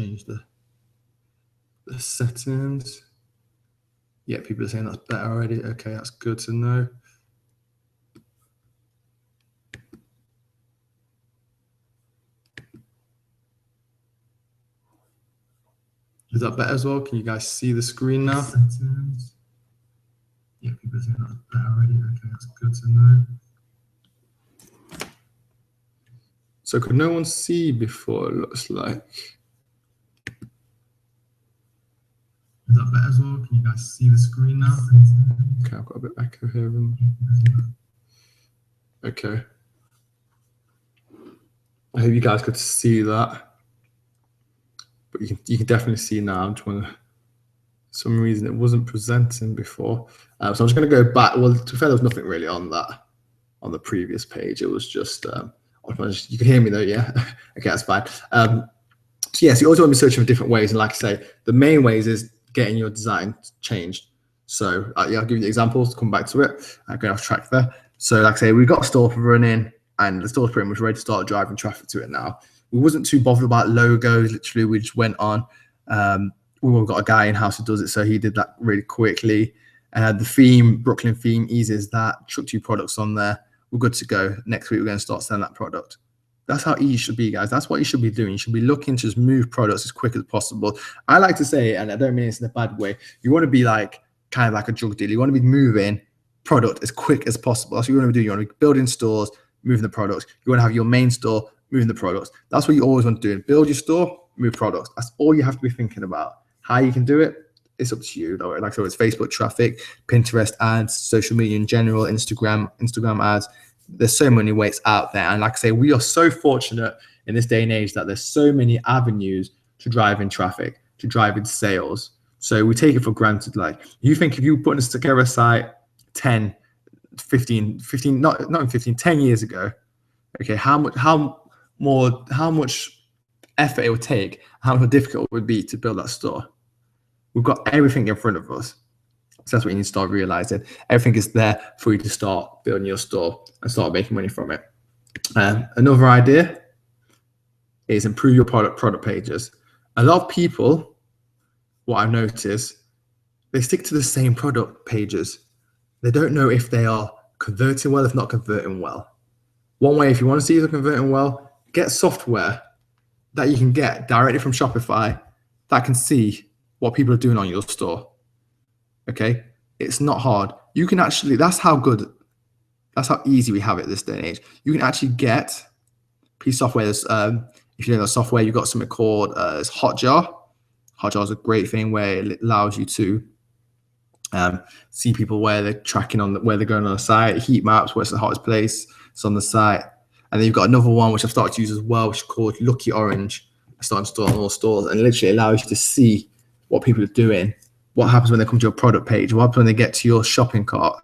change the settings. Yeah, people are saying that's better already. Okay, that's good to know. Is that better as well? Can you guys see the screen now? Settings. Yeah, people are saying that's better already. Okay, that's good to know. So could no one see before, it looks like? Is that better as well? Can you guys see the screen now? Okay, I've got a bit of echo here. Okay. I hope you guys could see that. But you can definitely see now. I'm trying to, for some reason it wasn't presenting before. So I'm just going to go back. Well, to be fair, there was nothing really on that, on the previous page. It was just, you can hear me though, yeah? Okay, that's fine. So yes, you always want to be searching for different ways. And like I say, the main ways is getting your design changed. So yeah, I'll give you the examples to come back to it. I'm going off track there. So like I say, we've got a store running and the store's pretty much ready to start driving traffic to it now. We wasn't too bothered about logos. Literally, we just went on. We've got a guy in-house who does it, so he did that really quickly. The theme, Brooklyn theme, easy as that. Chuck 2 products on there. We're good to go. Next week, we're going to start selling that product. That's how easy it should be, guys. That's what you should be doing. You should be looking to just move products as quick as possible. I like to say, and I don't mean this in a bad way, you want to be like kind of like a drug dealer. You want to be moving product as quick as possible. That's what you want to do. You want to be building stores, moving the products. You want to have your main store, moving the products. That's what you always want to do. Build your store, move products. That's all you have to be thinking about. How you can do it, it's up to you. Like I said, it's Facebook traffic, Pinterest ads, social media in general, Instagram ads. There's so many ways out there. And like I say, we are so fortunate in this day and age that there's so many avenues to drive in traffic, to drive in sales. So we take it for granted. Like you think if you put this together a site 10 years ago, okay, how much effort it would take, how much more difficult it would be to build that store. We've got everything in front of us. So that's what you need to start realizing. Everything is there for you to start building your store and start making money from it. Another idea is improve your product pages. A lot of people, what I've noticed, they stick to the same product pages. They don't know if they are converting well, if not converting well. One way, if you want to see if they're converting well, get software that you can get directly from Shopify that can see what people are doing on your store. Okay, it's not hard. You can actually, that's how easy we have it this day and age. You can actually get piece of software. If you know the software, you've got something called Hotjar. Hotjar is a great thing where it allows you to see people where they're tracking on, where they're going on the site, heat maps, where's the hottest place, it's on the site. And then you've got another one which I've started to use as well, which is called Lucky Orange. I started to install on all stores, and literally allows you to see what people are doing, what happens when they come to your product page, what happens when they get to your shopping cart,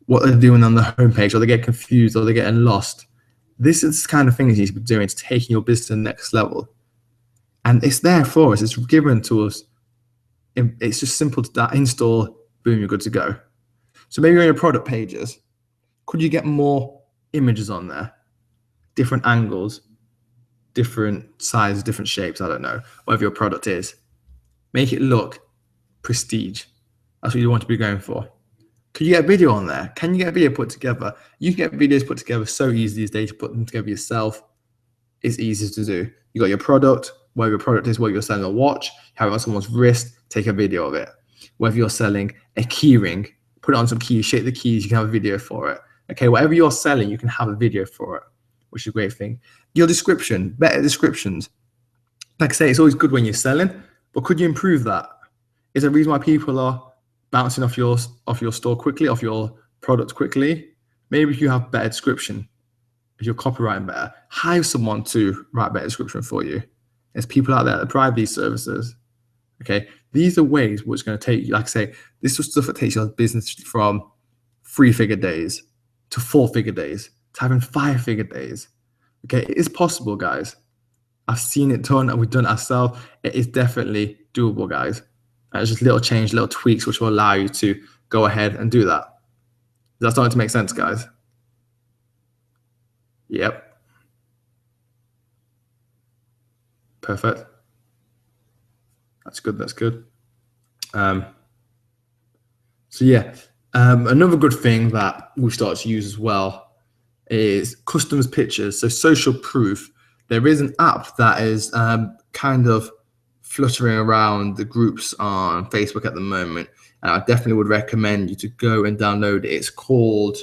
what they're doing on the homepage, or they get confused, or they're getting lost. This is the kind of things you need to be doing. It's taking your business to the next level. And it's there for us. It's given to us. It's just simple to install, boom, you're good to go. So maybe on your product pages, could you get more images on there? Different angles, different sizes, different shapes, I don't know, whatever your product is. Make it look prestige. That's what you want to be going for. Could you get a video on there? Can you get a video put together? You can get videos put together so easy these days to put them together yourself. It's easy to do. You got your product, whatever your product is, whether you're selling a watch, have it on someone's wrist, take a video of it. Whether you're selling a key ring, put it on some keys, shape the keys, you can have a video for it. Okay, whatever you're selling, you can have a video for it, which is a great thing. Your description, better descriptions. Like I say, it's always good when you're selling, but could you improve that? Is there a reason why people are bouncing off your store quickly, off your product quickly? Maybe if you have better description, if you're copywriting better, hire someone to write better description for you. There's people out there that provide these services. Okay, these are ways which are going to take you, like I say, this is stuff that takes your business from 3-figure days to 4-figure days to having 5-figure days. Okay, it is possible, guys. I've seen it done and we've done it ourselves. It is definitely doable, guys. And it's just little change, little tweaks, which will allow you to go ahead and do that. Is that starting to make sense, guys? Yep. Perfect. That's good. That's good. So yeah, another good thing that we've started to use as well is customs pictures. So social proof. There is an app that is kind of fluttering around the groups on Facebook at the moment, and I definitely would recommend you to go and download it. It's called,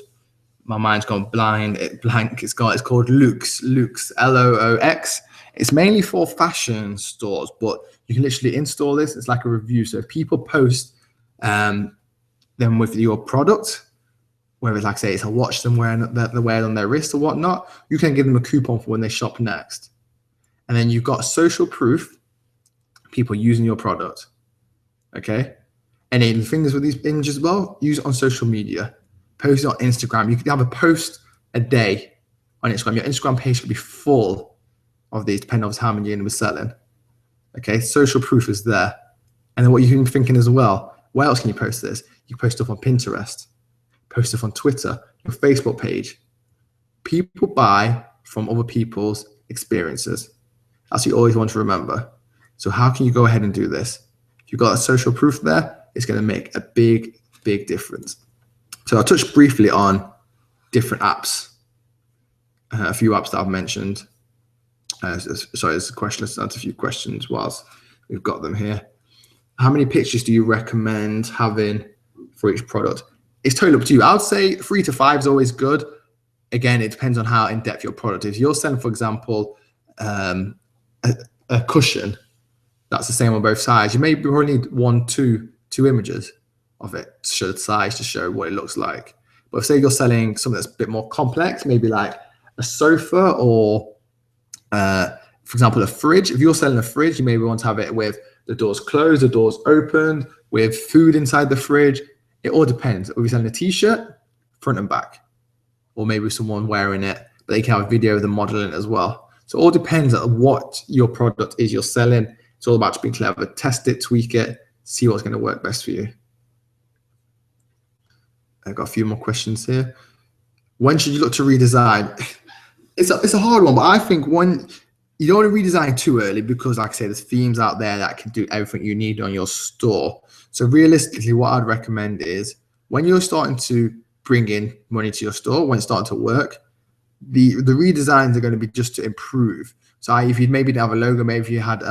my mind's gone blank. It's called Loox. Loox, Loox. It's mainly for fashion stores, but you can literally install this. It's like a review. So if people post them with your product, whether it's like say it's a watch they're wearing on their wrist or whatnot, you can give them a coupon for when they shop next. And then you've got social proof, people using your product. Okay. And then the thing is with these images as well, use it on social media. Post it on Instagram. You could have a post a day on Instagram. Your Instagram page could be full of these, depending on how many you're selling. Okay, social proof is there. And then what you can be thinking as well, where else can you post this? You post stuff on Pinterest, post stuff on Twitter, your Facebook page. People buy from other people's experiences. That's what you always want to remember. So how can you go ahead and do this? If you've got a social proof there, it's going to make a big, big difference. So I'll touch briefly on different apps, a few apps that I've mentioned. Sorry, there's a question. Let's answer a few questions whilst we've got them here. How many pictures do you recommend having for each product? It's totally up to you. I would say 3 to 5 is always good. Again, it depends on how in-depth your product is. If you're selling, for example, a cushion, that's the same on both sides. You may only need two images of it to show the size, to show what it looks like. But if say you're selling something that's a bit more complex, maybe like a sofa or for example, a fridge. If you're selling a fridge, you maybe want to have it with the doors closed, the doors opened, with food inside the fridge. It all depends. If you're selling a t-shirt, front and back, or maybe someone wearing it, but they can have a video of the model in it as well. So it all depends on what your product is you're selling. It's all about being clever. Test it, tweak it, see what's going to work best for you. I've got a few more questions here. When should you look to redesign? It's a hard one, but I think when you don't want to redesign too early, because like I say, there's themes out there that can do everything you need on your store. So realistically, what I'd recommend is when you're starting to bring in money to your store, when it's starting to work, the redesigns are going to be just to improve. So if you maybe didn't have a logo, maybe if you had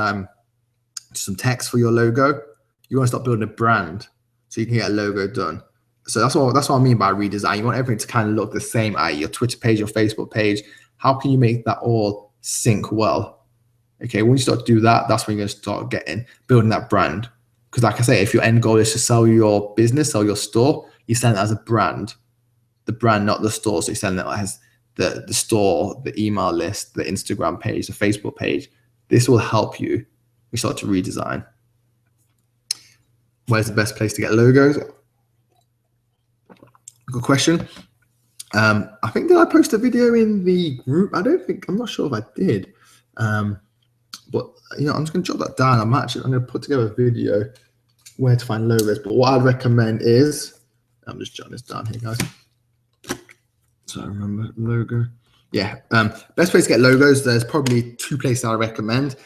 some text for your logo, you want to start building a brand so you can get a logo done. So that's what I mean by redesign. You want everything to kind of look the same, i.e. your Twitter page, your Facebook page. How can you make that all sync well? Okay, when you start to do that, that's when you're going to start building that brand. Because like I say, if your end goal is to sell your business, sell your store, you sell it as a brand. The brand, not the store. So you're selling it as the store, the email list, the Instagram page, the Facebook page. This will help you. We start to redesign. Where's the best place to get logos? Good question. I think, did I post a video in the group? I'm not sure if I did. But I'm just going to jot that down. I'm going to put together a video where to find logos. But what I'd recommend is, I'm just jotting this down here, guys. So I remember logo. Yeah. Best place to get logos. There's probably 2 places I recommend,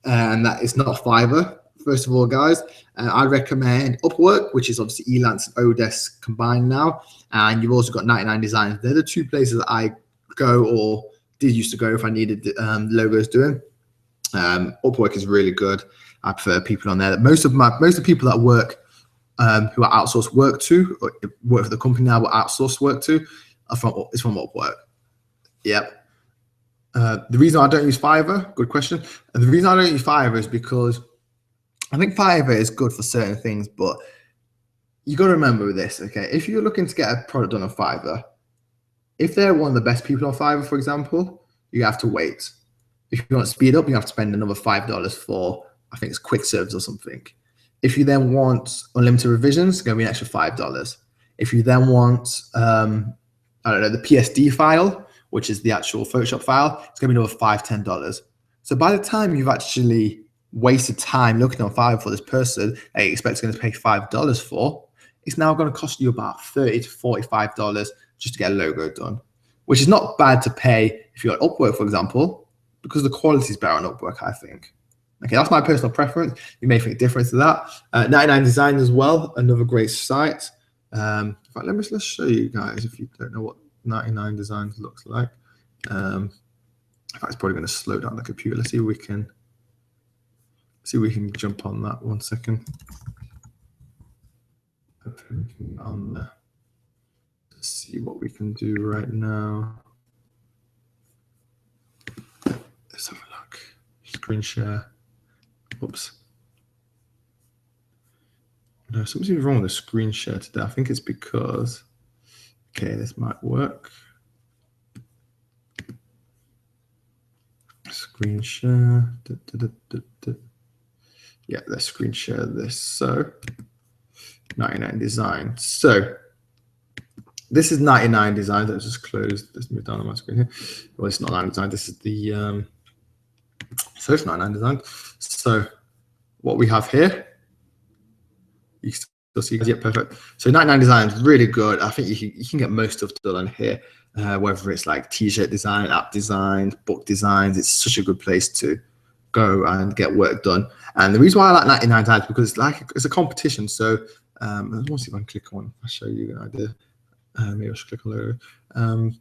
and that is not Fiverr. First of all, guys, I recommend Upwork, which is obviously Elance and Odesk combined now. And you've also got 99 Designs. They're the 2 places that I go or did used to go if I needed logos doing. Upwork is really good. I prefer people on there. Most of the people that work, who I outsource work to, or work for the company now, but outsource work to, is from Upwork. Yep. The reason I don't use Fiverr, good question. And the reason I don't use Fiverr is because I think Fiverr is good for certain things, but you got to remember this, okay? If you're looking to get a product done on Fiverr, if they're one of the best people on Fiverr, for example, you have to wait. If you want to speed up, you have to spend another $5 for, I think it's quick serves or something. If you then want unlimited revisions, it's going to be an extra $5. If you then want, I don't know, the PSD file, which is the actual Photoshop file, it's going to be another $5, $10. So by the time you've actually wasted time looking on Fiverr for this person that you expect is going to pay $5 for, it's now going to cost you about $30 to $45 just to get a logo done, which is not bad to pay if you're at Upwork, for example, because the quality is better on Upwork, I think. Okay, that's my personal preference. You may think different to that. 99 Design as well, another great site. In fact, let's show you guys if you don't know what 99 Designs looks like. In fact, it's probably going to slow down the computer. Let's see if we can jump on that 1 second. On there. Let's see what we can do right now. Let's have a look. Screen share. Oops. No, something's wrong with the screen share today. I think it's because, okay, this might work. Screen share. Yeah, let's screen share this. So 99 Design. So this is 99 Design. Let's just close. Let's move down on my screen here. Well, it's not 99 Design. This is the so it's 99 Design. So what we have here, you can still see, yeah, perfect. So 99 Design is really good. I think you can get most stuff done on here, whether it's like t-shirt design, app design, book designs. It's such a good place to go and get work done. And the reason why I like 99 Design is because it's a competition. So I want to see if I can click on. I'll show you an idea. Maybe I should click on logo. I'm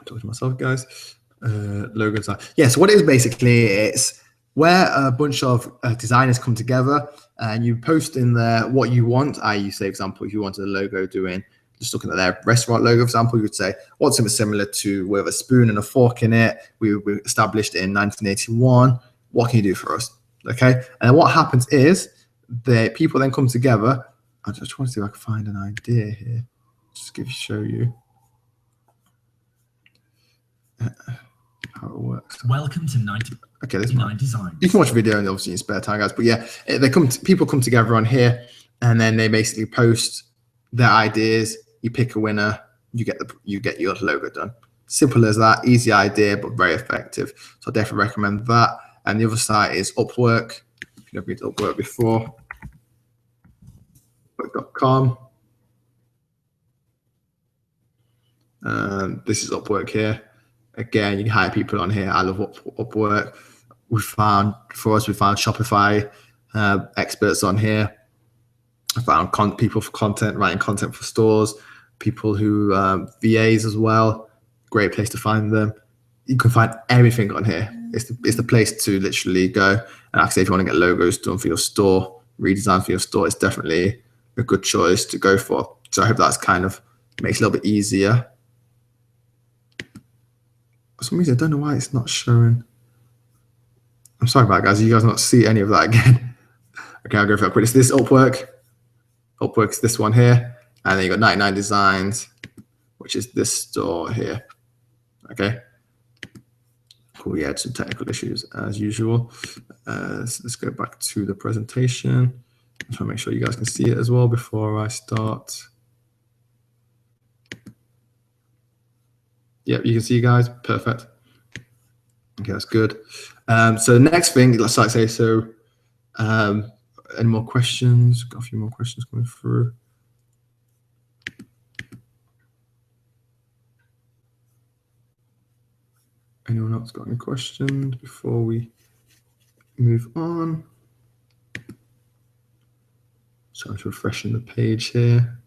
talking to myself, guys. Logo design. Yeah, so what it is basically, it's where a bunch of designers come together and you post in there what you want. I.e., say, for example, if you wanted a logo doing, just looking at their restaurant logo, for example, you would say, what's something similar to with a spoon and a fork in it? We were established in 1981. What can you do for us? Okay. And what happens is the people then come together. I just want to see if I can find an idea here. Just show you how it works. Welcome to 99 Design. You can watch a video and obviously in spare time, guys. But yeah, people come together on here, and then they basically post their ideas. You pick a winner. You get your logo done. Simple as that. Easy idea, but very effective. So I definitely recommend that. And the other site is Upwork. If you've never been to Upwork before, Upwork.com. This is Upwork here. Again, you can hire people on here. I love Upwork. We found Shopify experts on here. I found people for content, writing content for stores, people who VAs as well. Great place to find them. You can find everything on here. It's the place to literally go. And like I say, if you want to get logos done for your store, redesign for your store, it's definitely a good choice to go for. So I hope that's kind of makes it a little bit easier. For some reason, I don't know why it's not showing. I'm sorry about it, guys. You guys not see any of that again. Okay, I'll go for that quick. It's this Upwork. Upwork's this one here. And then you got 99 Designs, which is this store here. Okay. Cool. We had some technical issues as usual. So let's go back to the presentation. I'm trying to make sure you guys can see it as well before I start. Yep, you can see, guys. Perfect. Okay, that's good. So the next thing, let's like say, so any more questions? Got a few more questions coming through. Anyone else got any questions before we move on? So I'm just refreshing the page here.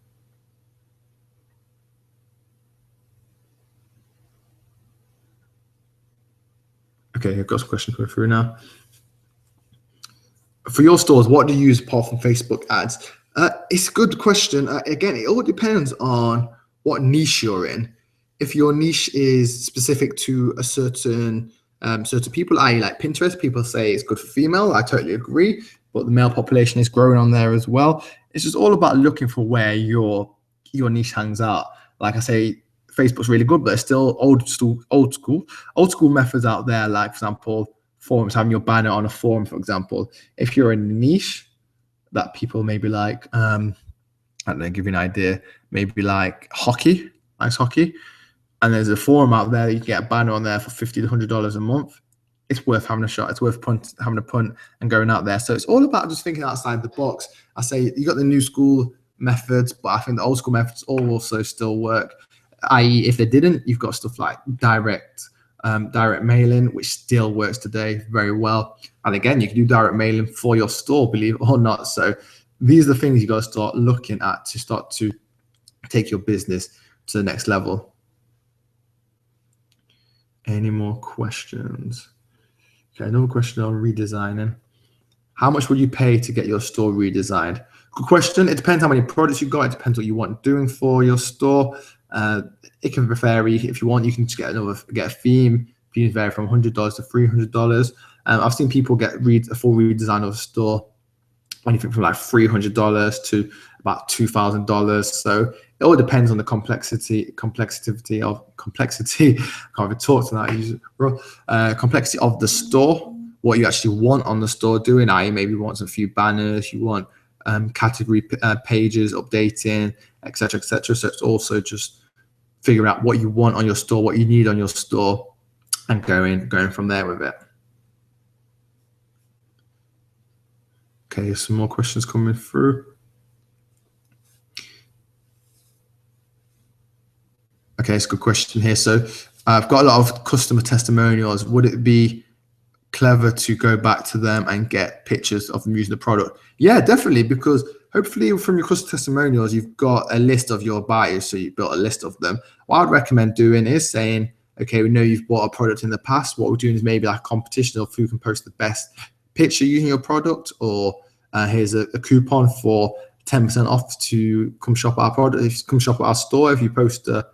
Okay, I've got some questions coming through now. For your stores, what do you use apart from Facebook ads? It's a good question. Again, it all depends on what niche you're in. If your niche is specific to a certain people, i.e. like Pinterest, people say it's good for female. I totally agree, but the male population is growing on there as well. It's just all about looking for where your niche hangs out. Like I say, Facebook's really good, but there's still old school methods out there. Like, for example, forums, having your banner on a forum, for example. If you're in a niche that people maybe like, I don't know, give you an idea, maybe like hockey, ice hockey, and there's a forum out there that you can get a banner on there for $50 to $100 a month. It's worth having a shot. It's worth having a punt and going out there. So it's all about just thinking outside the box. I say you got the new school methods, but I think the old school methods also still work. I.e., if they didn't, you've got stuff like direct direct mailing, which still works today very well. And again, you can do direct mailing for your store, believe it or not. So these are the things you got to start looking at to start to take your business to the next level. Any more questions? Okay, another question on redesigning. How much would you pay to get your store redesigned? Good question. It depends how many products you've got. It depends what you want doing for your store. It can vary. If you want, you can just get a theme. Themes vary from $100 to $300. I've seen people get a full redesign of a store, anything from like $300 to about $2,000. So it all depends on the complexity. I can't even talk to that. Complexity of the store, what you actually want on the store doing. Maybe you want a few banners, you want category pages updating, etc., etc. So it's also just figuring out what you want on your store, what you need on your store, and going from there with it. Okay, some more questions coming through. Okay, it's a good question here. So I've got a lot of customer testimonials. Would it be clever to go back to them and get pictures of them using the product? Yeah, definitely, because hopefully from your customer testimonials, you've got a list of your buyers. So you built a list of them. What I'd recommend doing is saying, okay, we know you've bought a product in the past. What we're doing is maybe like a competition of who can post the best picture using your product, or here's a coupon for 10% off to come shop our product. If you come shop at our store, if you post a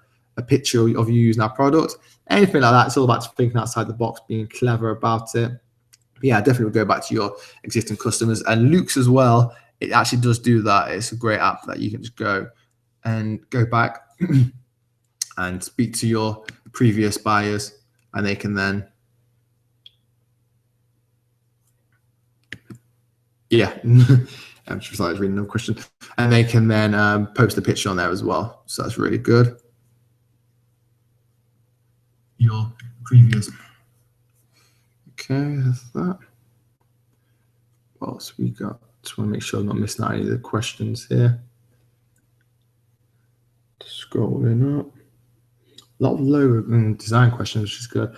picture of you using our product, anything like that. It's all about thinking outside the box, being clever about it. But yeah, definitely go back to your existing customers. And Luke's as well, it actually does do that. It's a great app that you can just go back and speak to your previous buyers, and they can then I'm just reading no question, and they can then post a picture on there as well. So that's really good. Your previous. Okay, that's that. What else we got? Just want to make sure I'm not missing out any of the questions here. Scrolling up. A lot of logo and design questions, which is good.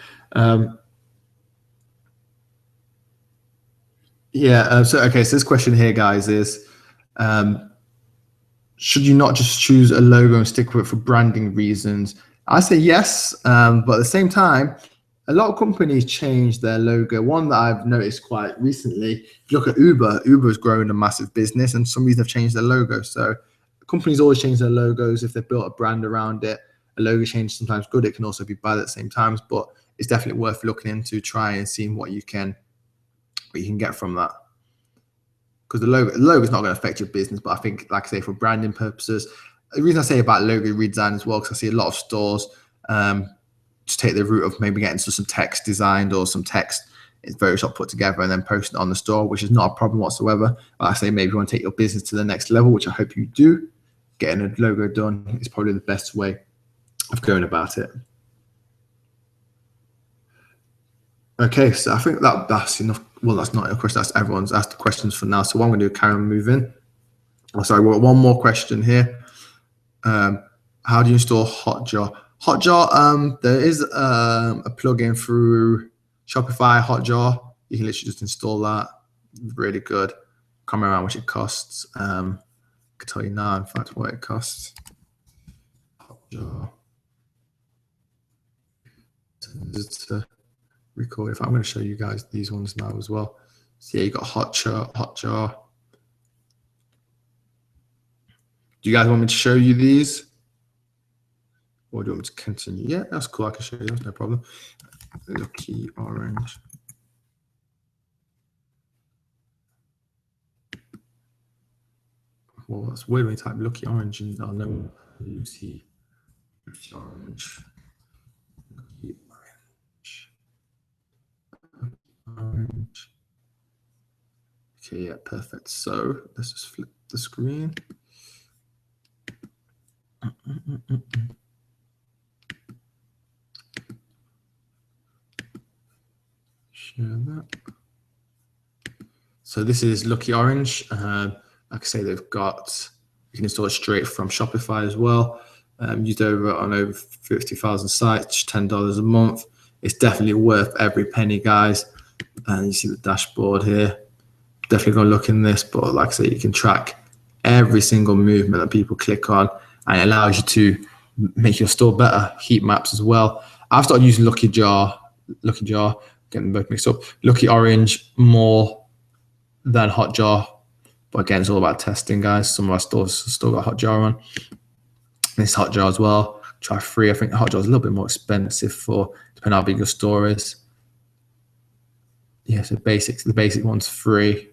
So this question here, guys, is should you not just choose a logo and stick with it for branding reasons? I say yes, but at the same time, a lot of companies change their logo. One that I've noticed quite recently, if you look at Uber, Uber's grown a massive business, and some reason have changed their logo. So companies always change their logos if they've built a brand around it. A logo change is sometimes good. It can also be bad at the same time, but it's definitely worth looking into, trying and seeing what you can get from that. Because the logo is not going to affect your business, but I think, like I say, for branding purposes, the reason I say about logo redesign as well, because I see a lot of stores just take the route of maybe getting some text designed or some text in Photoshop put together and then posting it on the store, which is not a problem whatsoever. But I say maybe you want to take your business to the next level, which I hope you do. Getting a logo done is probably the best way of going about it. Okay, so I think that's enough. Well, that's not a question. That's everyone's asked the questions for now. So what I'm going to do, carry on moving. Oh, sorry, we've got one more question here. How do you install Hotjar? Hotjar, there is a plugin through Shopify, Hotjar. You can literally just install that. Really good. Can't remember how much it costs. I can tell you now, in fact, what it costs. Hotjar. Record. If I'm going to show you guys these ones now as well. So yeah, you got Hotjar. Do you guys want me to show you these? Or do you want me to continue? Yeah, that's cool. I can show you. That's no problem. Lucky Orange. Well, that's weird when you type Lucky Orange and I'll know Lucky Orange. Lucky Orange. Okay, yeah, perfect. So let's just flip the screen. Share that. So this is Lucky Orange. Like I say, you can install it straight from Shopify as well. Used on over 50,000 sites, $10 a month. It's definitely worth every penny, guys. And you see the dashboard here. Definitely go look in this, but like I say, you can track every single movement that people click on, and it allows you to make your store better. Heat maps as well. I've started using Lucky Jar, getting them both mixed up. Lucky Orange more than Hotjar, but again, it's all about testing, guys. Some of our stores still got Hotjar on. This Hotjar as well. Try free. I think Hotjar is a little bit more expensive for depending on how big your store is. Yeah, so the basic one's free.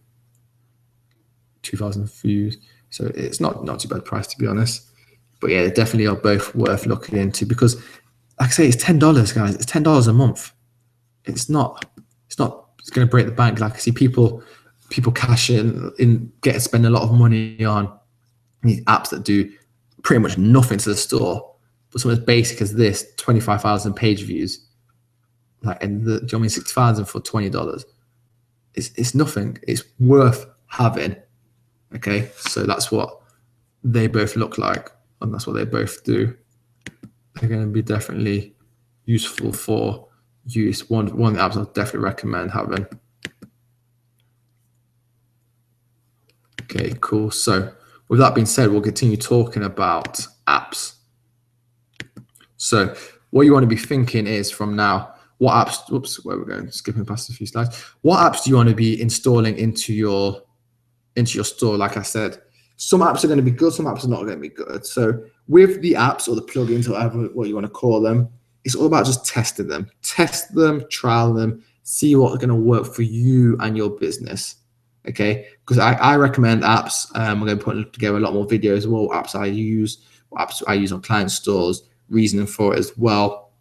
2,000 views, so it's not too bad price, to be honest. But yeah, they definitely are both worth looking into, because like I say, it's $10, guys. It's $10 a month. It's not going to break the bank. Like I see people cash in spend a lot of money on these apps that do pretty much nothing to the store, but something as basic as this, 25,000 page views, like, and do you know what I mean, 6,000 for $20. It's nothing. It's worth having. Okay, so that's what they both look like, and that's what they both do. They're going to be definitely useful for use. One of the apps I'll definitely recommend having. Okay, cool. So with that being said, we'll continue talking about apps. So what you want to be thinking is, from now, what apps, oops, where we're going, skipping past a few slides. What apps do you want to be installing into your store? Like I said, some apps are going to be good, some apps are not going to be good. So with the apps or the plugins, or whatever what you want to call them, it's all about just testing them. Test them, trial them, see what's going to work for you and your business. Okay, because I recommend apps. I'm going to put together a lot more videos of what apps I use, what apps I use on client stores, reasoning for it as well.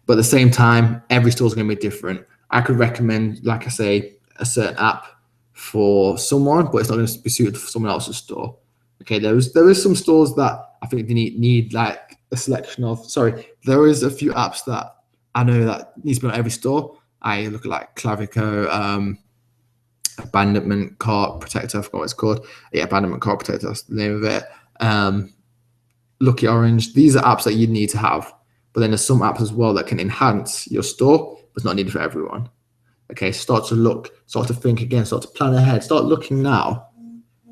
But at the same time, every store is going to be different. I could recommend, like I say, a certain app for someone, but it's not going to be suited for someone else's store. Okay, there is some stores that I think they need like a selection of. Sorry, there is a few apps that I know that needs to be on every store. I look at like Clavico, Abandonment Cart Protector, I forgot what it's called. Yeah, Abandonment Cart Protector, that's the name of it. Lucky Orange. These are apps that you need to have. But then there's some apps as well that can enhance your store, but it's not needed for everyone. Okay, start to think again, start to plan ahead, start looking now.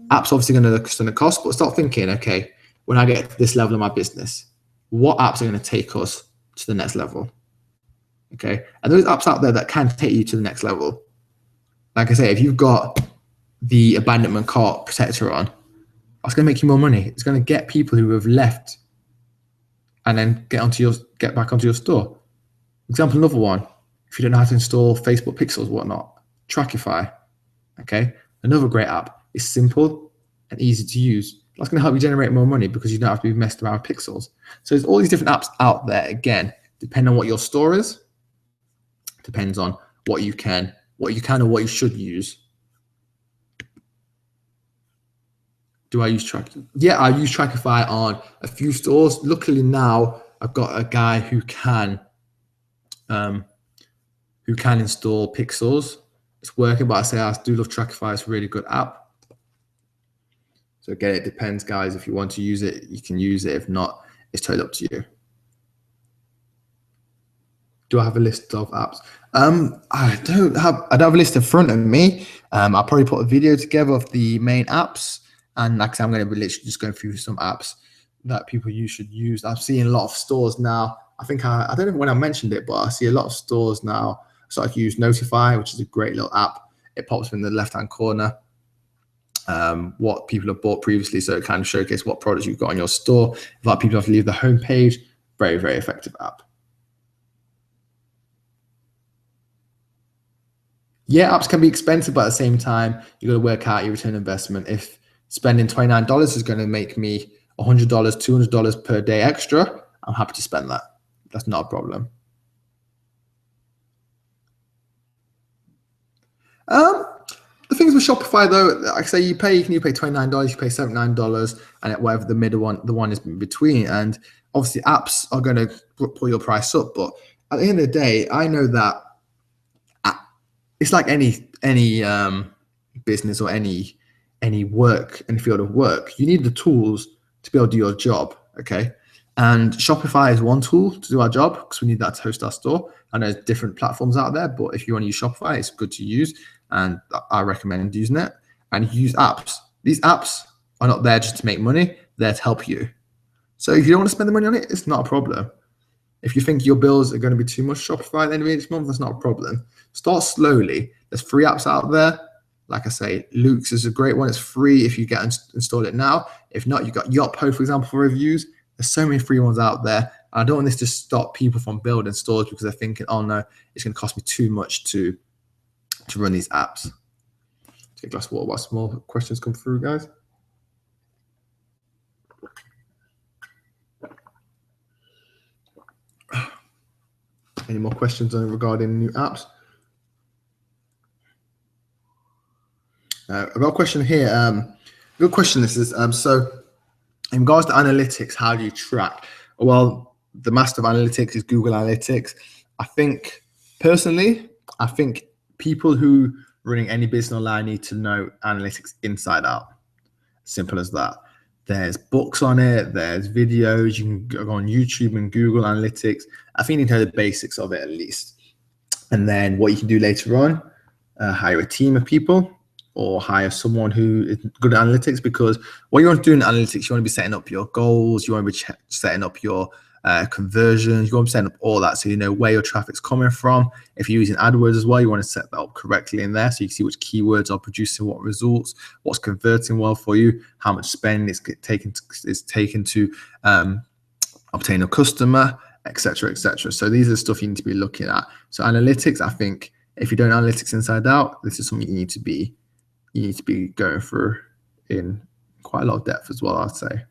Apps obviously going to cost, but start thinking, okay, when I get to this level of my business, what apps are going to take us to the next level? Okay, and there's apps out there that can take you to the next level. Like I say, if you've got the Abandonment Cart Protector on, that's going to make you more money. It's going to get people who have left and then get back onto your store. Example, another one. If you don't know how to install Facebook pixels, whatnot, Trackify. Okay, another great app. It's simple and easy to use. That's going to help you generate more money because you don't have to be messed around with pixels. So there's all these different apps out there. Again, depending on what your store is, depends on what you can or what you should use. Do I use Trackify? Yeah, I use Trackify on a few stores. Luckily now I've got a guy who can install pixels. It's working, but I say I do love Trackify. It's a really good app. So again, it depends, guys. If you want to use it, you can use it. If not, it's totally up to you. Do I have a list of apps? I don't have a list in front of me. I'll probably put a video together of the main apps. And like I said, I'm going to be literally just going through some apps that you should use. I'm seeing a lot of stores now. I think I don't know when I mentioned it, but I see a lot of stores now start to use Notify, which is a great little app. It pops up in the left-hand corner what people have bought previously, so it kind of showcases what products you've got on your store. If like people have to leave the home page, very, very effective app. Yeah, apps can be expensive, but at the same time, you got to work out your return on investment. If spending $29 is going to make me $100, $200 per day extra, I'm happy to spend that. That's not a problem. The things with Shopify, though, like I say, you pay $29, you pay $79, and whatever the the one is in between. And obviously, apps are going to pull your price up. But at the end of the day, I know that it's like any business or any work, any field of work. You need the tools to be able to do your job. Okay, And Shopify is one tool to do our job because we need that to host our store. I know there's different platforms out there, but if you want to use Shopify, it's good to use, and I recommend using it. And use apps. These apps are not there just to make money; they're to help you. So if you don't want to spend the money on it, it's not a problem. If you think your bills are going to be too much Shopify at the end of each month, that's not a problem. Start slowly. There's free apps out there. Like I say, Luke's is a great one. It's free if you get install it now. If not, you've got Yotpo, for example, for reviews. There's so many free ones out there. I don't want this to stop people from building stores because they're thinking, oh no, it's going to cost me too much to run these apps. Take a glass of water while some more questions come through, guys. Any more questions regarding new apps? I've got a question here. Good question. This is so in regards to analytics, how do you track? Well, the master of analytics is Google Analytics. I think personally, people who running any business online need to know analytics inside out. Simple as that. There's books on it. There's videos. You can go on YouTube and Google Analytics. I think you need to know the basics of it at least. And then what you can do later on, hire a team of people or hire someone who is good at analytics, because what you want to do in analytics, you want to be setting up your goals. You want to be setting up your conversions. You want to be setting up all that so you know where your traffic's coming from. If you're using AdWords as well, you want to set that up correctly in there so you can see which keywords are producing what results, what's converting well for you, how much spend is taken to obtain a customer, etc., etc. So these are the stuff you need to be looking at. So analytics, I think, if you don't know analytics inside out, this is something you need to be going through in quite a lot of depth as well, I'd say.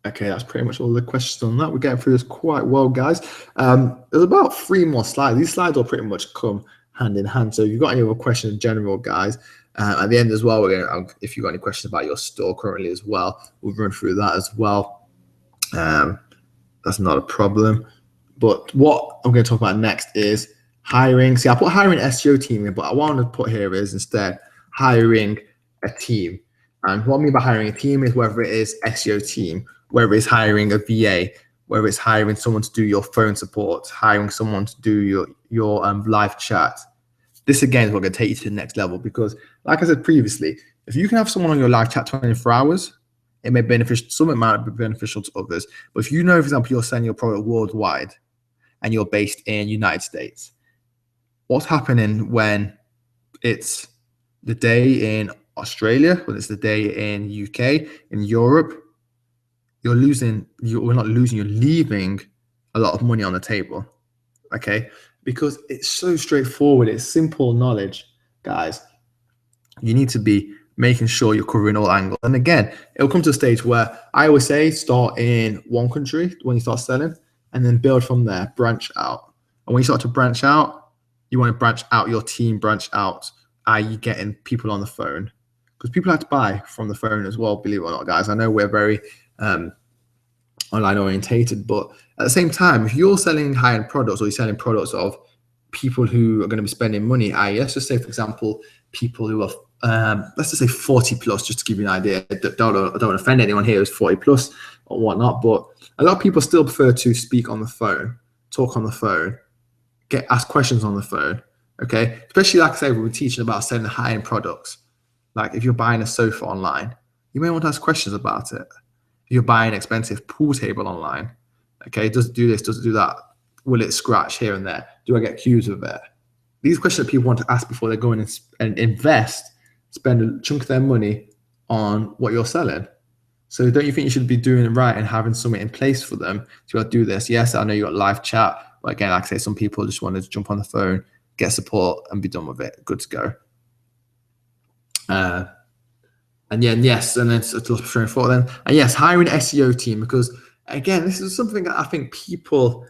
Okay, that's pretty much all the questions on that. We're getting through this quite well, guys. There's about 3 more slides. These slides will pretty much come hand in hand. So if you've got any other questions in general, guys, at the end as well, if you've got any questions about your store currently as well, we'll run through that as well. That's not a problem. But what I'm going to talk about next is hiring. See, I put hiring an SEO team in, but I want to put here is instead hiring a team. And what I mean by hiring a team is whether it is SEO team, whether it's hiring a VA, whether it's hiring someone to do your phone support, hiring someone to do your live chat. This again is what going to take you to the next level, because like I said previously, if you can have someone on your live chat 24 hours, it may benefit, some it might be beneficial to others. But if you know, for example, you're selling your product worldwide and you're based in United States, what's happening when it's the day in Australia, when it's the day in UK, in Europe, you're leaving a lot of money on the table, okay? Because it's so straightforward, it's simple knowledge, guys. You need to be making sure you're covering all angles. And again, it'll come to a stage where I always say start in one country when you start selling, and then build from there, branch out. And when you start to branch out, you want to branch out your team, branch out, i.e. getting people on the phone. Because people have to buy from the phone as well, believe it or not, guys. I know we're very online orientated, but at the same time, if you're selling high-end products or you're selling products of people who are going to be spending money, i.e. let's just say, for example, people who are, let's just say 40 plus, just to give you an idea. Don't offend anyone here who's 40 plus or whatnot, but a lot of people still prefer to speak on the phone, talk on the phone, ask questions on the phone, okay? Especially, like I say, we're teaching about selling high-end products. Like if you're buying a sofa online, you may want to ask questions about it. If you're buying an expensive pool table online, okay, does it do this, does it do that? Will it scratch here and there? Do I get cues with it? These questions that people want to ask before they go in and invest, spend a chunk of their money on what you're selling. So don't you think you should be doing it right and having something in place for them to do this? Yes, I know you got live chat, but again, like I say, some people just want to jump on the phone, get support, and be done with it. Good to go. And yeah, yes, and it's a little straightforward then. And yes, hiring an SEO team, because again, this is something that I think people,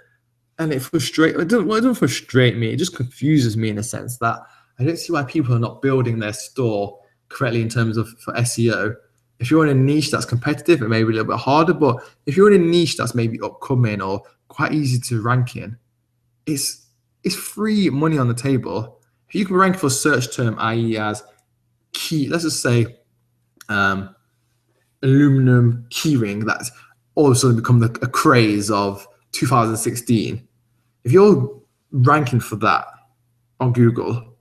and it doesn't frustrate me, it just confuses me in a sense that I don't see why people are not building their store correctly in terms of for SEO. If you're in a niche that's competitive, it may be a little bit harder, but if you're in a niche that's maybe upcoming or quite easy to rank in, it's free money on the table. If you can rank for a search term, i.e. as key, let's just say aluminum keyring that's all of a sudden become a craze of 2016. If you're ranking for that on Google,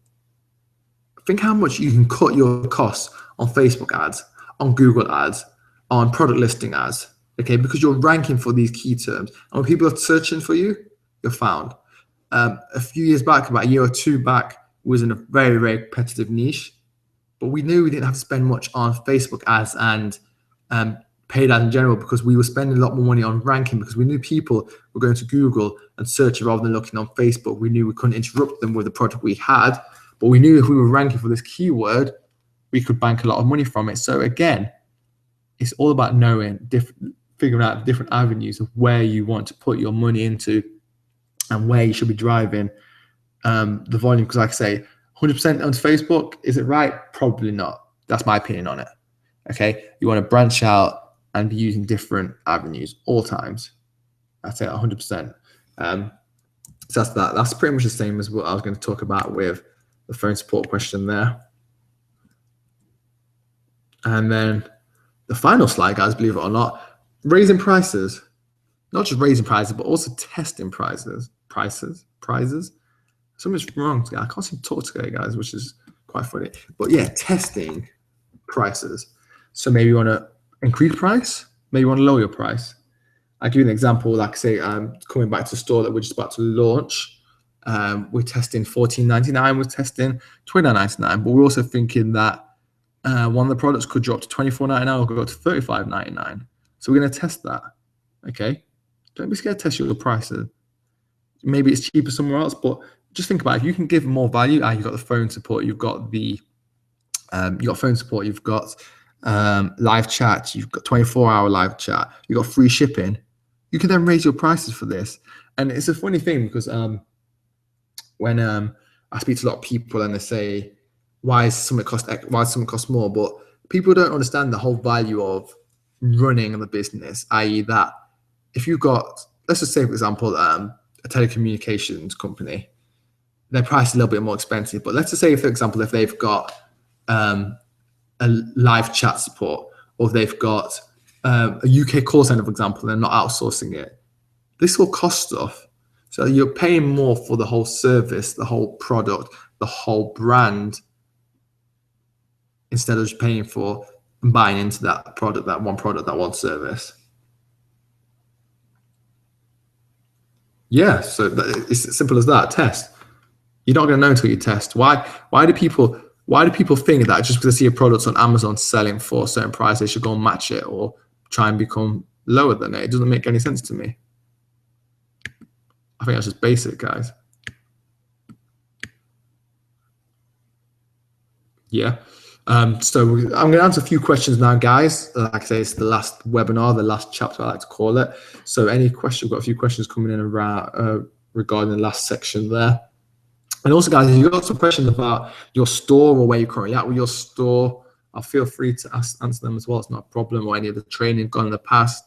think how much you can cut your costs on Facebook ads, on Google ads, on product listing ads, okay? Because you're ranking for these key terms. And when people are searching for you, you're found. A few years back, about a year or two back, was in a very, very competitive niche. But we knew we didn't have to spend much on Facebook ads and paid ads in general, because we were spending a lot more money on ranking, because we knew people were going to Google and searching rather than looking on Facebook. We knew we couldn't interrupt them with the product we had, but we knew if we were ranking for this keyword, we could bank a lot of money from it. So again, it's all about knowing, figuring out different avenues of where you want to put your money into and where you should be driving the volume. Because like I say, 100% onto Facebook, is it right? Probably not. That's my opinion on it. Okay, you want to branch out and be using different avenues all times. I'd say 100%. So that's that. That's pretty much the same as what I was going to talk about with the phone support question there. And then the final slide, guys, believe it or not, raising prices. Not just raising prices, but also testing prices. Something's wrong today. I can't seem to talk today, guys, which is quite funny. But yeah, testing prices. So maybe you want to increase price, maybe you want to lower your price. I give you an example, like say, coming back to the store that we're just about to launch. We're testing $14.99, we're testing $29.99, but we're also thinking that one of the products could drop to $24.99 or go to $35.99. So we're going to test that. Okay, don't be scared to test your prices. Maybe it's cheaper somewhere else, but just think about it. If you can give more value. You've got the phone support, you've got the phone support, you've got live chat, you've got 24-hour live chat, you've got free shipping. You can then raise your prices for this. And it's a funny thing because when I speak to a lot of people and they say, why does something cost more? But people don't understand the whole value of running the business, i.e. that if you've got, let's just say, for example, a telecommunications company, their price is a little bit more expensive. But let's just say, for example, if they've got a live chat support, or if they've got a UK call center, for example, and they're not outsourcing it, this will cost stuff. So you're paying more for the whole service, the whole product, the whole brand, instead of just paying for and buying into that product, that one service. Yeah, so it's as simple as that. Test. You're not going to know until you test. Why do people think that just because they see a product on Amazon selling for a certain price, they should go and match it or try and become lower than it? It doesn't make any sense to me. I think that's just basic, guys. Yeah. So I'm going to answer a few questions now, guys. Like I say, it's the last webinar, the last chapter, I like to call it. So any question, we've got a few questions coming in around regarding the last section there. And also, guys, if you've got some questions about your store or where you're currently at with your store, feel free to answer them as well. It's not a problem. Or any of the training gone in the past,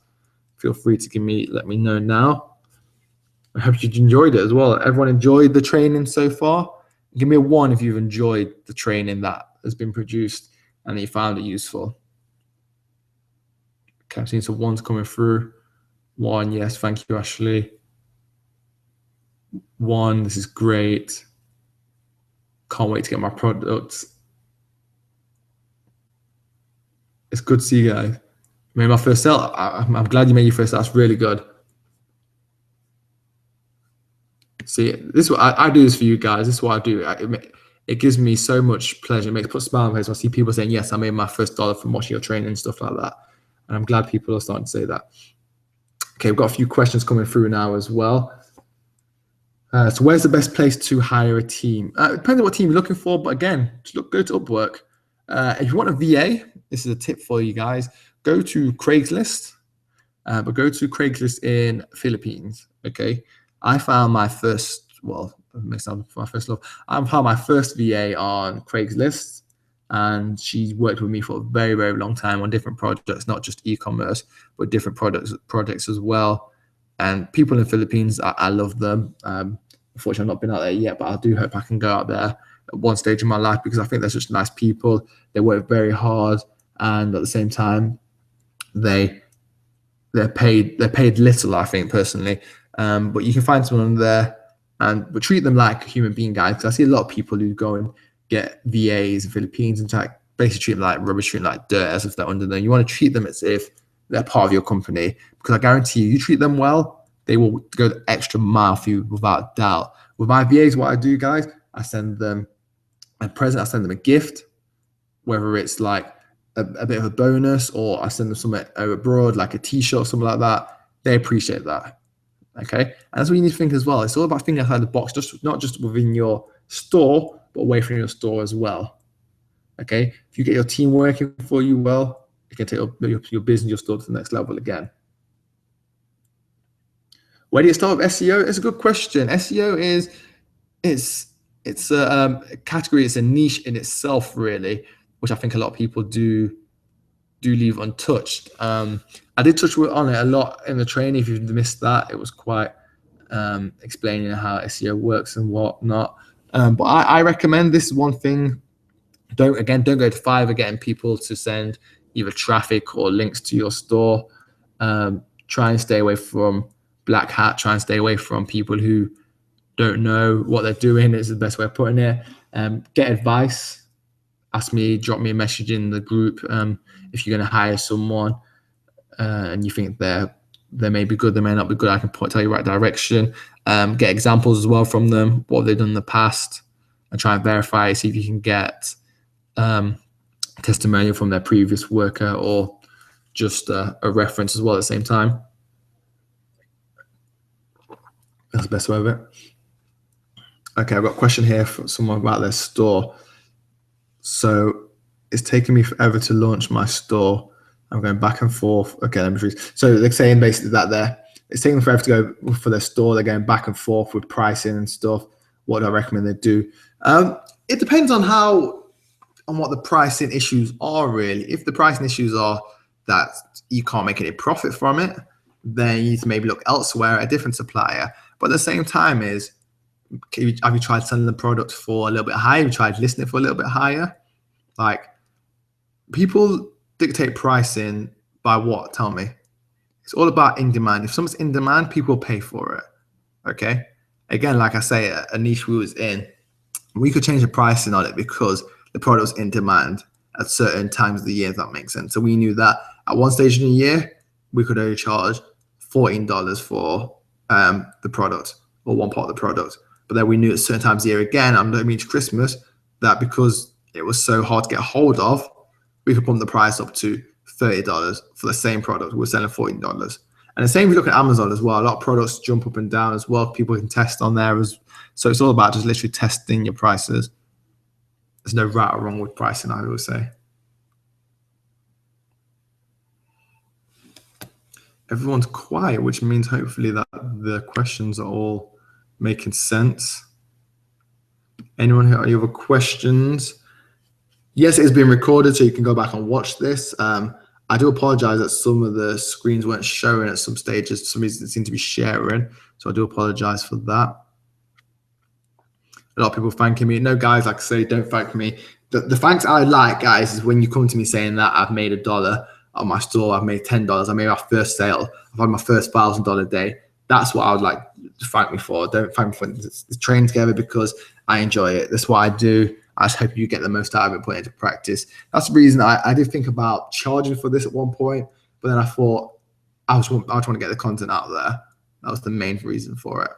feel free to let me know now. I hope you enjoyed it as well. Everyone enjoyed the training so far? Give me a 1 if you've enjoyed the training that has been produced and that you found it useful. Okay, I'm seeing some 1s coming through. 1, yes, thank you, Ashley. 1, this is great. Can't wait to get my products. It's good to see you guys. I made my first sale. I'm glad you made your first sale. That's really good. See, this is what I do this for you guys. This is what I do. It gives me so much pleasure. It put a smile on my face when I see people saying, yes, I made my first dollar from watching your training and stuff like that. And I'm glad people are starting to say that. Okay, we've got a few questions coming through now as well. So where's the best place to hire a team? Depends on what team you're looking for, but again, go to Upwork. If you want a VA, this is a tip for you guys. Go to Craigslist, but go to Craigslist in Philippines, okay? I found my first, I found my first VA on Craigslist, and she worked with me for a very, very long time on different projects, not just e-commerce, but different projects as well. And people in the Philippines, I love them. Unfortunately, I've not been out there yet, but I do hope I can go out there at one stage in my life, because I think they're such nice people. They work very hard, and at the same time, they're paid little, I think, personally. But you can find someone there but treat them like a human being, guys. Because I see a lot of people who go and get VAs in Philippines and basically treat them like rubbish, treat them like dirt, as if they're under them. You want to treat them as if they're part of your company, because I guarantee you treat them well, they will go the extra mile for you without doubt. With my VAs, what I do, guys, I send them a present, I send them a gift, whether it's like a bit of a bonus, or I send them something abroad, like a t-shirt or something like that. They appreciate that. Okay, and that's what you need to think as well. It's all about thinking outside the box, not just within your store, but away from your store as well. Okay, if you get your team working for you well, you can take your business, your store to the next level again. Where do you start with SEO? It's a good question. SEO it's a category, it's a niche in itself, really, which I think a lot of people do leave untouched. I did touch on it a lot in the training. If you've missed that, it was quite explaining how SEO works and whatnot. But I recommend this one thing. Don't go to Fiverr getting people to send either traffic or links to your store. Try and stay away from black hat. Try and stay away from people who don't know what they're doing, is the best way of putting it. Get advice. Ask me, drop me a message in the group if you're going to hire someone and you think they may be good, they may not be good. I can tell you right direction. Get examples as well from them, what they've done in the past, and try and verify, see if you can get testimonial from their previous worker, or just a reference as well at the same time. That's the best way of it. Okay, I've got a question here from someone about their store. So it's taking me forever to launch my store. I'm going back and forth. Okay, let me read. So they're saying basically that it's taking them forever to go for their store. They're going back and forth with pricing and stuff. What do I recommend they do? It depends on what the pricing issues are, really. If the pricing issues are that you can't make any profit from it, then you need to maybe look elsewhere, a different supplier. But at the same time have you tried selling the product for a little bit higher? Have you tried listing it for a little bit higher? Like, people dictate pricing by what? Tell me. It's all about in demand. If something's in demand, people pay for it. Okay? Again, like I say, a niche we was in, we could change the pricing on it because the product was in demand at certain times of the year, if that makes sense. So we knew that at one stage in the year, we could only charge $14 for the product, or one part of the product. But then we knew at certain times of the year, again, I don't mean to Christmas, that because it was so hard to get a hold of, we could pump the price up to $30 for the same product. We're selling $14. And the same if you look at Amazon as well. A lot of products jump up and down as well. People can test on there. So it's all about just literally testing your prices. There's no right or wrong with pricing, I would say. Everyone's quiet, which means hopefully that the questions are all making sense. Anyone have any other questions? Yes, it has been recorded, so you can go back and watch this. I do apologize that some of the screens weren't showing at some stages. Some reason it seemed to be sharing, so I do apologize for that. A lot of people thanking me. No, guys, like I say, don't thank me. The thanks I like, guys, is when you come to me saying that I've made $1 on my store, I've made $10, I made my first sale, I've had my first $1,000 day. That's what I would like to thank me for. Don't thank me for the training together, because I enjoy it. That's what I do. I just hope you get the most out of it, put it into practice. That's the reason I did think about charging for this at one point, but then I thought I just want to get the content out there. That was the main reason for it.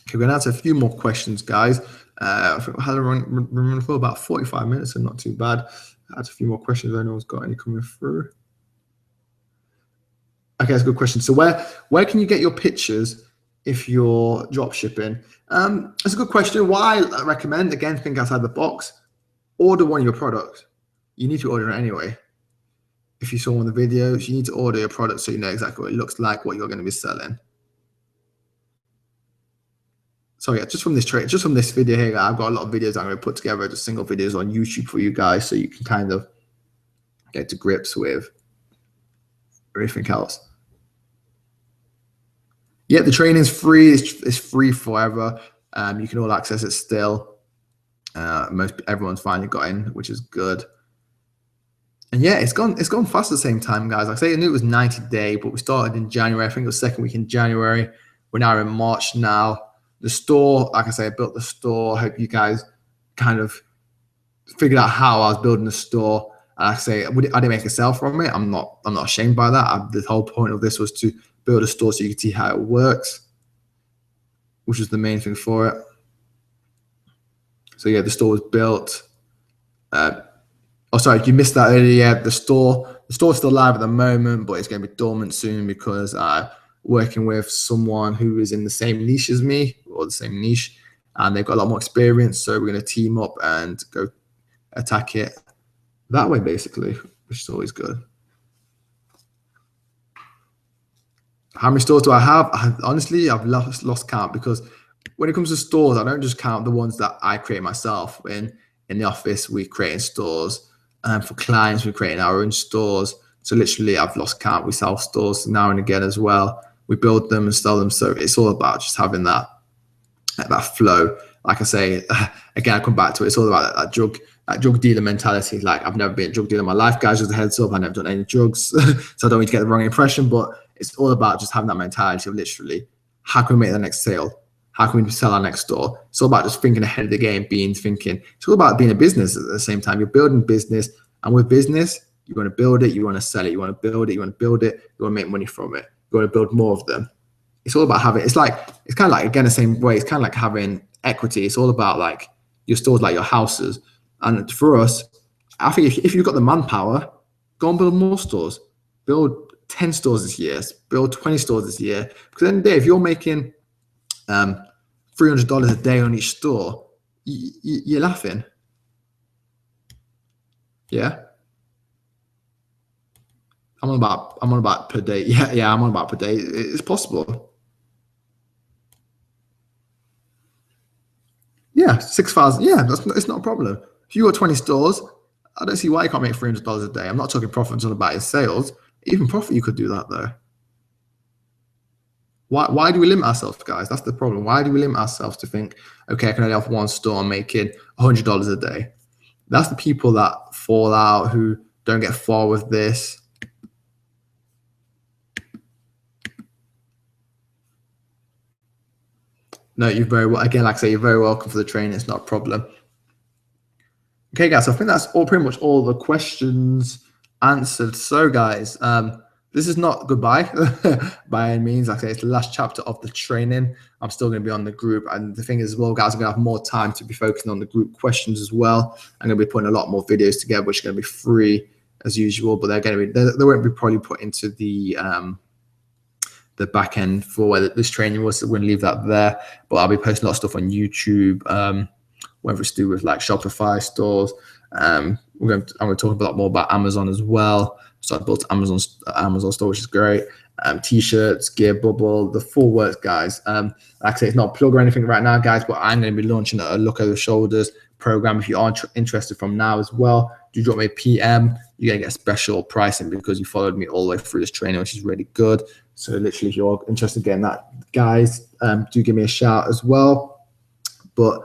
Okay, we're going to answer a few more questions, guys. I think we had a run for about 45 minutes, so not too bad. I had a few more questions. I know anyone's got any coming through. Okay, that's a good question. So where can you get your pictures if you're drop shipping? That's a good question. Why I recommend, again, think outside the box. Order one of your products. You need to order it anyway. If you saw one of the videos, you need to order your product so you know exactly what it looks like, what you're going to be selling. So yeah, just from this video here, I've got a lot of videos I'm going to put together, just single videos on YouTube for you guys, so you can kind of get to grips with everything else. Yeah, the training's free. It's free forever. You can all access it still. Everyone's finally got in, which is good. And yeah, it's gone fast at the same time, guys. Like I say, I knew it was 90-day, but we started in January. I think it was second week in January. We're now in March now. The store, like I say, I built the store. I hope you guys kind of figured out how I was building the store. And like I say, I didn't make a sale from it. I'm not ashamed by that. The whole point of this was to build a store so you can see how it works, which is the main thing for it. So yeah, the store was built. Oh, sorry, you missed that earlier. Yeah, the store's still live at the moment, but it's going to be dormant soon because I'm working with someone who is in the same niche as me, or the same niche, and they've got a lot more experience. So we're going to team up and go attack it that way, basically, which is always good. How many stores do I have? Honestly, I've lost count, because when it comes to stores, I don't just count the ones that I create myself. In the office, we're creating stores. For clients, we're creating our own stores. So literally, I've lost count. We sell stores now and again as well. We build them and sell them. So it's all about just having that flow. Like I say, again, I come back to it. It's all about that drug dealer mentality. Like, I've never been a drug dealer in my life, guys. Just a heads up, I've never done any drugs, so I don't need to get the wrong impression. But it's all about just having that mentality of literally, how can we make the next sale? How can we sell our next store? It's all about just thinking ahead of the game, thinking. It's all about being a business at the same time. You're building business, and with business, you want to build it, you want to sell it, you want to build it, you want to build it, you want to make money from it. You want to build more of them. It's all about having. It's kind of like, again, the same way. It's kind of like having equity. It's all about like your stores, like your houses. And for us, I think if you've got the manpower, go and build more stores. Build 10 stores this year. Build 20 stores this year. Because at the end of the day, if you're making $300 a day on each store, you're laughing. Yeah. I'm on about per day. Yeah, I'm on about per day. It's possible. Yeah, 6,000. Yeah, it's not a problem. If you got 20 stores, I don't see why you can't make $300 a day. I'm not talking profit until about your sales. Even profit, you could do that though. Why do we limit ourselves, guys? That's the problem. Why do we limit ourselves to think, okay, I can only have one store and making $100 a day? That's the people that fall out, who don't get far with this. No, you're very well. Again, like I say, you're very welcome for the training. It's not a problem. Okay, guys, so I think that's pretty much all the questions answered. So, guys, this is not goodbye by any means. Like I say, it's the last chapter of the training. I'm still going to be on the group. And the thing is, as well, guys, I'm going to have more time to be focusing on the group questions as well. I'm going to be putting a lot more videos together, which are going to be free as usual, but they're going to be, they won't be probably put into the back end for where this training was. So we're going to leave that there. But I'll be posting a lot of stuff on YouTube, whether it's to do with like Shopify stores. I'm going to talk a lot more about Amazon as well. So I built Amazon store, which is great. T-shirts, Gear Bubble, the full works, guys. Like I say, it's not a plug or anything right now, guys, but I'm going to be launching a look over the shoulders program. If you are interested from now as well, do drop me a PM. You're going to get special pricing because you followed me all the way through this training, which is really good. So literally, if you're interested in getting that, guys, do give me a shout as well. But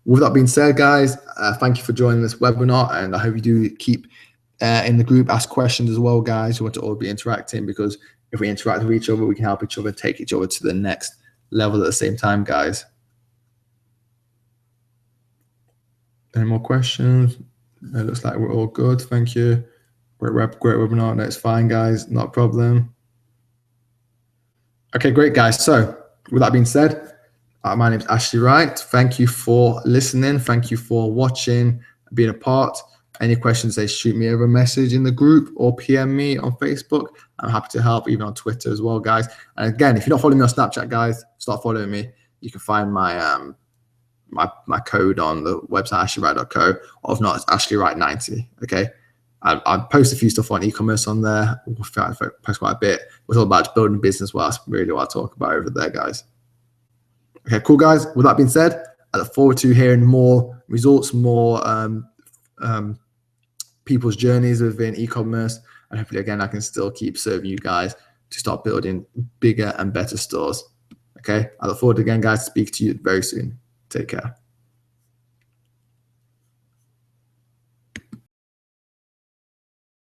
with that being said, guys, thank you for joining this webinar, and I hope you do keep in the group, ask questions as well, guys. We want to all be interacting, because if we interact with each other, we can help each other take each other to the next level at the same time, guys. Any more questions? It looks like we're all good. Thank you. Great webinar. No, it's fine, guys. Not a problem. Okay, great, guys. So with that being said, my name is Ashley Wright. Thank you for listening. Thank you for watching, being a part. Any questions, they shoot me over a message in the group or PM me on Facebook. I'm happy to help, even on Twitter as well, guys. And again, if you're not following me on Snapchat, guys, start following me. You can find my my code on the website, ashleyWright.co, or if not, it's ashleyWright90. Okay. I post a few stuff on e-commerce on there. I post quite a bit. It's all about building business. Well, that's really what I talk about over there, guys. Okay, cool, guys. With that being said, I look forward to hearing more results, more people's journeys within e-commerce, and hopefully, again, I can still keep serving you guys to start building bigger and better stores. Okay, I look forward again, guys, to speak to you very soon. Take care.